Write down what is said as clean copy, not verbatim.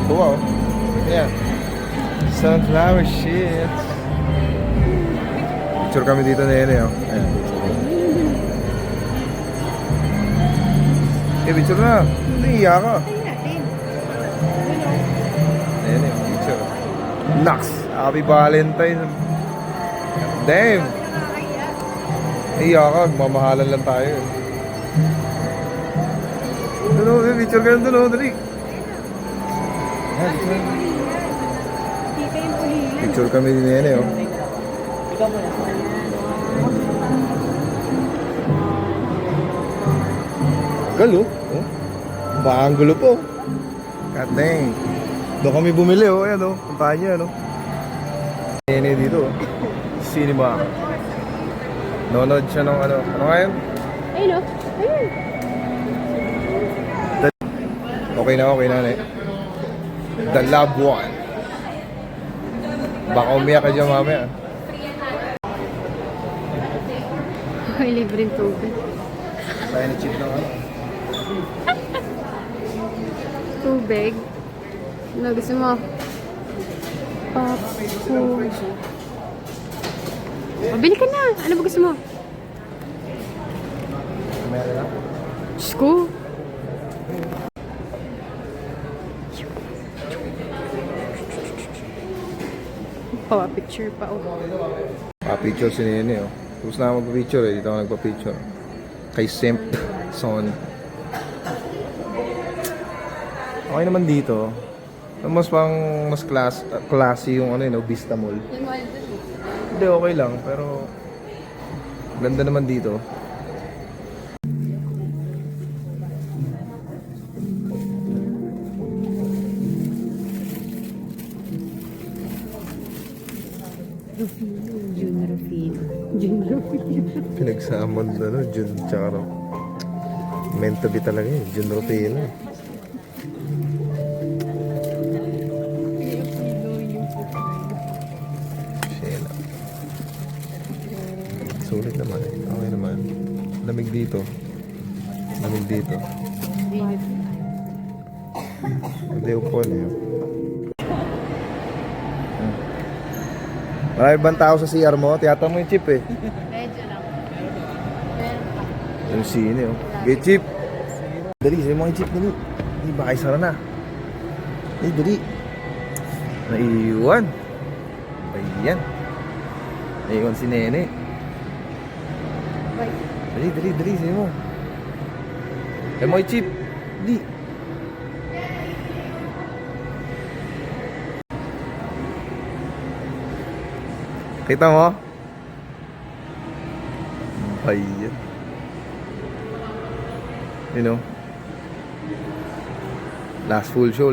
Tuwa oh. Yeah. Sunflower shit. Picture kami dito na yun eh oh. Ayan. Picture na. Iya ka. Ayan eh, picture. Nax! Happy Valentine. Damn! Iya ka, mamahalan lang tayo eh. Doon oh, picture ka doon oh, dali. Picture kami din yan eh oh. Galo oh. Baka ang gulo po. God dang. Doon kami bumili oh. Ayan oh. Puntahan nyo ano. Nene dito oh. Cinema. Nonod siya ng ano. Ano nga yun? Ayun oh. Ayun. Okay na eh. The Loved One. Baka umiyak ka dyan mamaya. Ay, libreng tubig. Kaya ni chip ng ano. Tubig. Ano gusto mo? Popcorn. Mabili ka na. Ano ba gusto mo? Meron na. Diyos ko. Picture pa oh. Pa-picture si Nene oh. Tapos na ako magpa-picture eh. Dito ako nagpa-picture. Kay Simp Son. Okay naman dito. Mas classy yung ano yun, Vista Mall. Hindi, okay lang. Pero ganda naman dito. Pinagsamon ano, Jun tsaka Ro. Meant to be talaga eh, Jun Rufino. Shela. Sulit naman eh, okay naman. Lamig dito. Hindi upon eh. Marami bang tao sa CR mo? Tiyata mo yung chip eh. Medyo lang. Yung sine oh. Get chip. Dali, sa'yo mo yung chip dali. Hindi ba kayo sara na? Dali. Naiiwan. Ayan. Naiiwan si Nene. Dali, sa'yo mo. Sa'yo mo yung chip. Dali. Kita mo? Ayan. You know? Last full show.